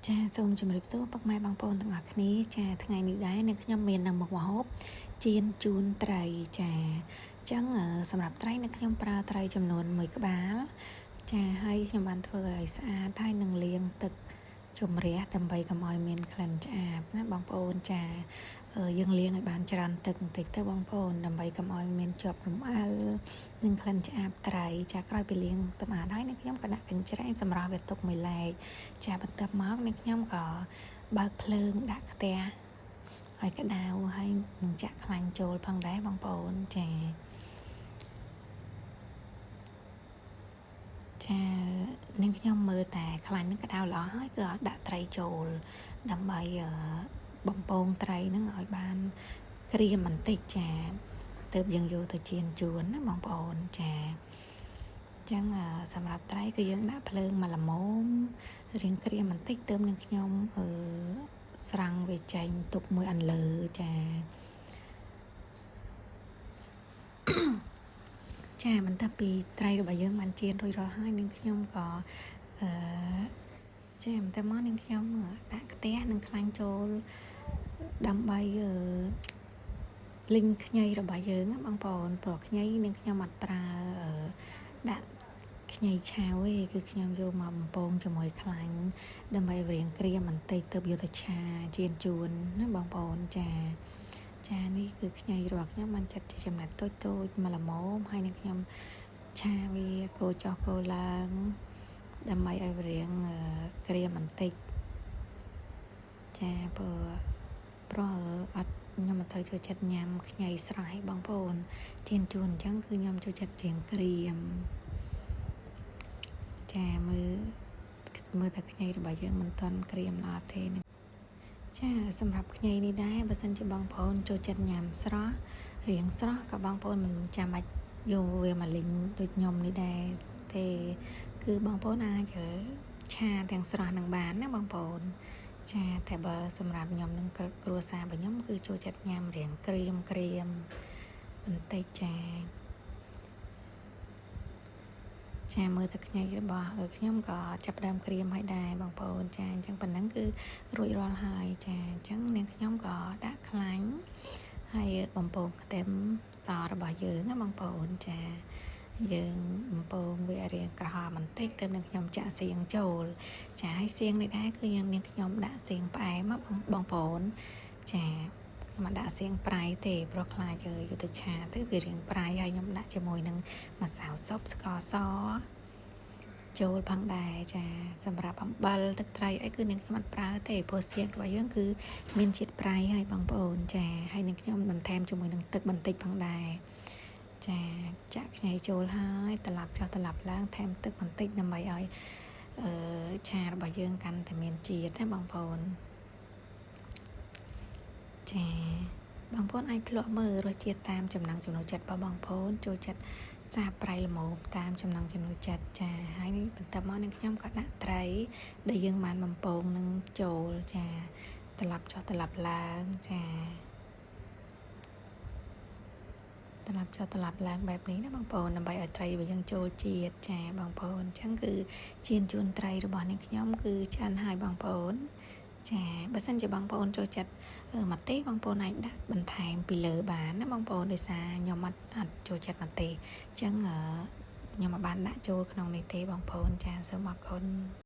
ចាសូមជម្រាបសួរពុកម៉ែបងប្អូនទាំងអស់គ្នាចាថ្ងៃនេះដែរនៅខ្ញុំមាននៅមុខម្ហូបចៀនជូនត្រីចាអញ្ចឹងសម្រាប់ត្រីនៅខ្ញុំប្រើត្រីចំនួន1ក្បាលចាហើយខ្ញុំបានធ្វើឲ្យស្អាតហើយនឹងលាងទឹកជំរះដើម្បីកុំឲ្យមានក្លិនឆ្អាបណាបងប្អូនចាយើងលាងឲ្យបានច្រើនទឹកបន្តិចទៅបងប្អូនដើម្បីកុំឲ្យមានជាប់រំអិលនិងក្លិនឆ្អាបត្រីចាក្រោយពីលាងសម្អាតហើយនេះខ្ញុំក៏ដាក់កញ្ច្រែងសម្រាប់វាទុកមួយឡែកចាបន្ទាប់មកនេះខ្ញុំក៏បើកភ្លើងដាក់ខ្ទះឲ្យក្តៅហើយនឹងចាក់ខ្លាញ់ចូលផងដែរបងប្អូនចានឹងខ្ញុំមើលតែខ្លាញ់នឹងក្តៅល្អហើយគឺដាក់ត្រីចូលដើម្បីបំពងត្រីនឹងឲ្យបានក្រៀមបន្តិចចាទើបយើងយកទៅចៀនជូនណាបងប្អូនចាអញ្ចឹងសម្រាប់ត្រីគឺយើងដាក់ភ្លើងមកល្មមរៀងក្រៀមបន្តិចទើបនឹងខ្ញុំស្រង់វាចេញទុកមួយអន្លើចាចាបន្ទាប់ពីត្រីរបស់យើងបានចៀនរួចរាល់ហើយនឹងខ្ញុំក៏ចាបន្ទាប់មកនឹងខ្ញុំដាក់ខ្ទះនិងខ្លាញ់ចូលដើម្បីលីងខ្ញីរបស់យើងណាបងប្អូនព្រោះខ្ញីនឹងខ្ញុំអត់ប្រើដាក់ខ្ញីឆាវទេគឺខ្ញុំយកមកបំពងជាមួយខ្លាញ់ដើម្បីរៀងក្រៀមបន្តិចទៅយកទៅឆាចៀនជូនណាបងប្អូនចានេះគឺខ្ញីរបស់ខ្ញុំបានចាត់ជាចំណែកតូចមកល្មមហើយនឹងខ្ញុំឆាវាកូរចុះកូរឡើងដើម្បីឲ្យវារៀងក្រៀមបន្តិចចាព្រោះអត់ខ្ញុំអត់ទៅចូលចិត្តញ៉ាំខ្ញីស្រស់ឲ្យបងប្អូនចៀនជូនអញ្ចឹងគឺខ្ញុំចូលចិត្តរៀងក្រៀមចាមើលតែខ្ញីរបស់យើងមិនទាន់ក្រៀមល្អទេចាសម្រាប់ខ្ញីនេះដែរបើសិនជាបងប្អូនចូលចិត្តញ៉ាំស្រស់រៀងស្រស់ក៏បងប្អូនមិនចាំបាច់យកវាមកលីងដូចខ្ញុំនេះដែរទេគឺបងប្អូនអាចឆាទាំងស្រស់នឹងបានណាបងប្អូនចាតែបើសម្រាប់ខ្ញុំនឹងគ្រួសាររបស់ខ្ញុំគឺចូលចិត្តញ៉ាំរៀងក្រៀមបន្តិចចាមើលតែខ្ញីរបស់ខ្ញុំក៏ចាប់ដើមក្រៀមហើយដែរបងប្អូនចាអញ្ចឹងប៉ុណ្ណឹងគឺរួចរាល់ហើយចាអញ្ចឹងនាងខ្ញុំក៏ដាក់ខ្លាញ់ហើយបំពងខ្ទឹមសរបស់យើងណាបងប្អូនចាយើងបំពងវារៀងក្រហមបន្តិចទៅនឹងខ្ញុំចាក់សៀងចូលចាហើយសៀងនេះដែរគឺនាងខ្ញុំដាក់សៀងផ្អែមបងប្អូនចាខ្ញុំដាក់សៀងប្រៃទេព្រោះខ្លាចយកទៅឆាទៅវារៀងប្រៃហើយខ្ញុំដាក់ជាមួយនឹងម្សៅស៊ុបស្ករសចូលផងដែរចាសម្រាប់អំបិលទឹកត្រីអីគឺនាងខ្ញុំអត់ប្រើទេព្រោះសៀងរបស់យើងគឺមានជាតិប្រៃហើយបងប្អូនចាហើយនាងខ្ញុំបន្ថែមជាមួយនឹងទឹកបន្តិចផងដែរចាចាក់ខ្ញីចូលហើយត្រឡប់ចុះត្រឡប់ឡើងថែមទឹកបន្តិចដើម្បីឲ្យឆារបស់យើងកាន់តែមានជាតិណាបងប្អូនចាបងប្អូនអាចភ្លក់មើលរសជាតិតាមចំណង់ចំណូលចិត្តរបស់បងប្អូនចូលចិត្តសាបប្រៃល្មមតាមចំណង់ចំណូលចិត្តចាហើយនេះបន្ទាប់មកនឹងខ្ញុំក៏ដាក់ត្រីដែលយើងបានបំពងនឹងចូលចាត្រឡប់ចុះត្រឡប់ឡើងចាត្រឡប់ចុះត្រឡប់ឡើងបែបនេះណាបងប្អូនដើម្បីឲ្យត្រីរបស់យើងចូលជាតិចាបងប្អូនអញ្ចឹងគឺចៀនជូនត្រីរបស់នាងខ្ញុំគឺឆ្អិនហើយបងប្អូនចាបើសិនជាបងប្អូនចូលចិត្តម្ទេសបងប្អូនអាចដាក់បន្ថែមពីលើបានណាបងប្អូនដោយសារខ្ញុំអត់ចូលចិត្តម្ទេសអញ្ចឹងខ្ញុំមិនបានដាក់ចូលក្នុងនេះទេបងប្អូនចាសូមអរគុណ